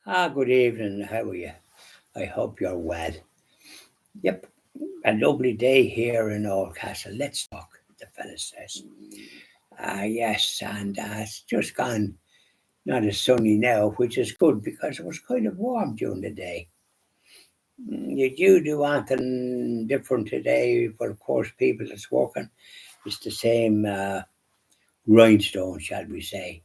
Good evening. How are you? I hope you're well. Yep, a lovely day here in Oldcastle. Let's talk, the fella says. Yes, and it's just gone not as sunny now, which is good because it was kind of warm during the day. Did you do anything different today? But of course, people that's working, it's the same rhinestone, shall we say.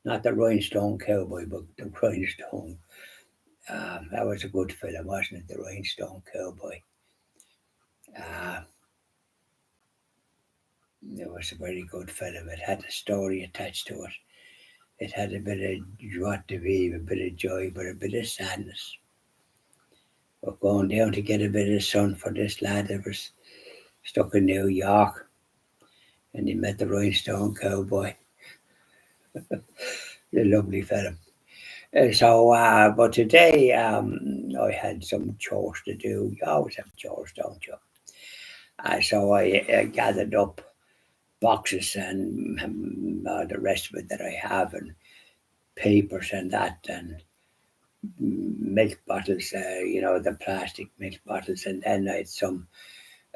Not the rhinestone cowboy, but the rhinestone. That was a good film, wasn't it? The rhinestone cowboy. Uh, It was a very good film. It had a story attached to it. It had a bit of joie de vivre, a bit of joy, but a bit of sadness. We're going down to get a bit of sun for this lad that was stuck in New York, and he met the Rhinestone Cowboy. A lovely film. But today I had some chores to do. You always have chores, don't you? So I gathered up boxes and the rest of it that I have, and papers and that, and milk bottles, the plastic milk bottles, and then I had some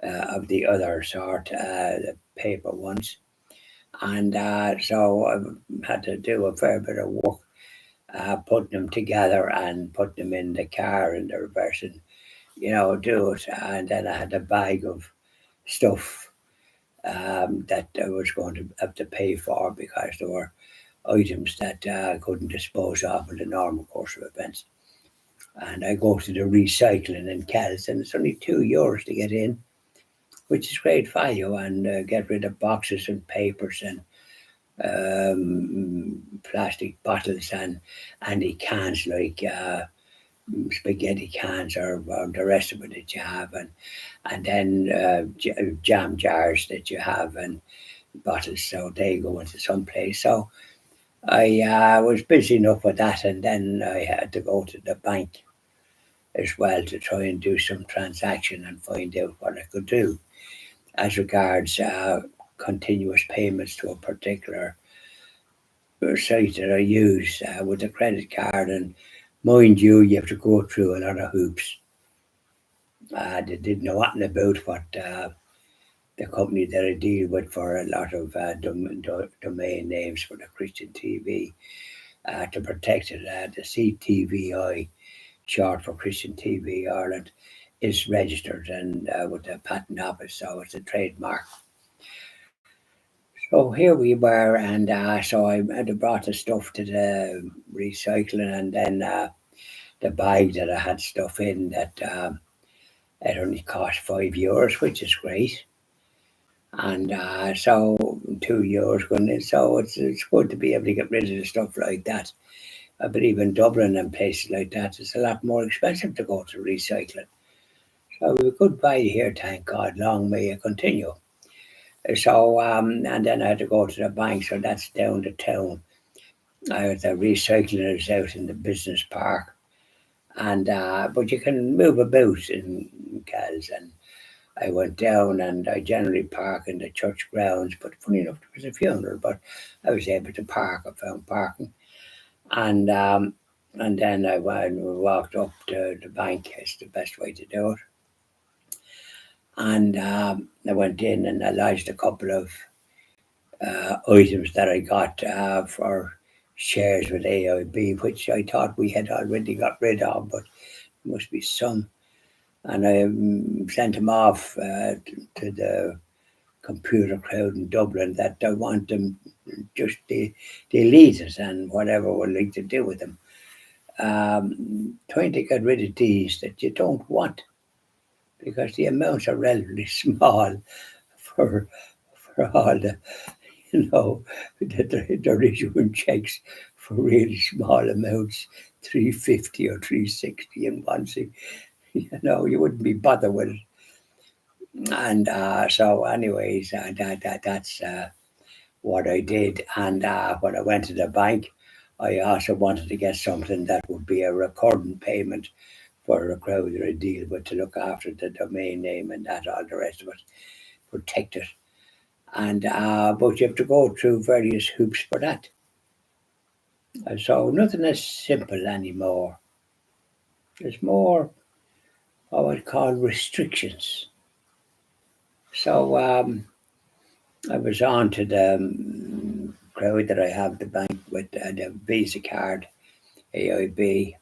of the other sort, the paper ones. And so I had to do a fair bit of work putting them together and putting them in the car in the reverse and, do it. And then I had a bag of stuff that I was going to have to pay for because there were items that I couldn't dispose of in the normal course of events. And I go to the recycling in Kells, and it's only €2 to get in, which is great value, and get rid of boxes and papers and plastic bottles and any cans like spaghetti cans or the rest of it that you have, and then jam jars that you have and bottles, so they go into some place. So I was busy enough with that, and then I had to go to the bank as well to try and do some transaction and find out what I could do as regards continuous payments to a particular site that I use with a credit card. And mind you have to go through a lot of hoops. They didn't know nothing about what the company that I deal with for a lot of domain names for the Christian TV to protect it. The CTVI, short for Christian TV Ireland, is registered and with the patent office, so it's a trademark. So here we were, and so I had brought the stuff to the recycling, and then the bag that I had stuff in that it only cost €5, which is great. And so €2 going in, so it's good to be able to get rid of the stuff like that. I believe in Dublin and places like that, it's a lot more expensive to go to recycling. So we have a good buy here, thank God. Long may it continue. So and then I had to go to the bank, so that's down the town. The recycling is out in the business park, and but you can move about in Kells, and I went down, and I generally park in the church grounds. But funny enough, there was a funeral, but I was able to park. I found parking, and then I walked up to the bank. It's the best way to do it. And I went in and I lodged a couple of items that I got for shares with AIB, which I thought we had already got rid of, but there must be some. And I sent them off to the computer crowd in Dublin that I want them just delete it and whatever we'd like to do with them. Trying to get rid of these that you don't want because the amounts are relatively small for all the that they're issuing checks for really small amounts, 350 or 360 in one thing. You wouldn't be bothered with it. And so, anyways, that's what I did. And when I went to the bank, I also wanted to get something that would be a recurring payment for a crowd that I deal with to look after the domain name and that, all the rest of it, protect it. And but you have to go through various hoops for that. So nothing is simple anymore. There's more what I would call restrictions. So I was on to the crowd that I have the bank with the Visa card, AIB.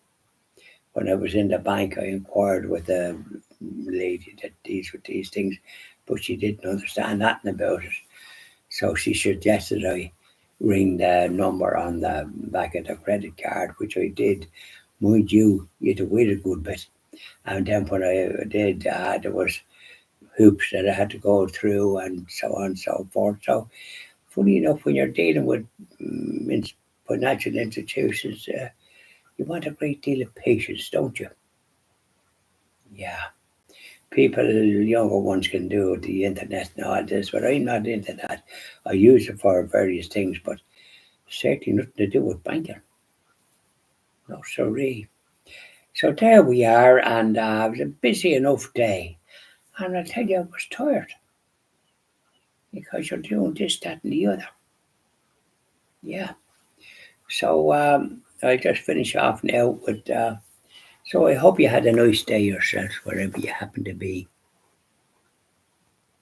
When I was in the bank, I inquired with the lady that deals with these things, but she didn't understand nothing about it. So she suggested I ring the number on the back of the credit card, which I did. Mind you, you had to wait a good bit. And then when I did, there was hoops that I had to go through and so on and so forth. So funny enough, when you're dealing with financial institutions, you want a great deal of patience, don't you? Yeah. People, younger ones can do the internet and all this, but I'm not into that. I use it for various things, but certainly nothing to do with banking. No, sorry. So there we are, and it was a busy enough day. And I tell you, I was tired because you're doing this, that, and the other. Yeah. So I just finish off now with. So I hope you had a nice day yourself, wherever you happen to be.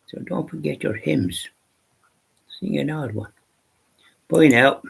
So don't forget your hymns. Sing an odd one. Bye now.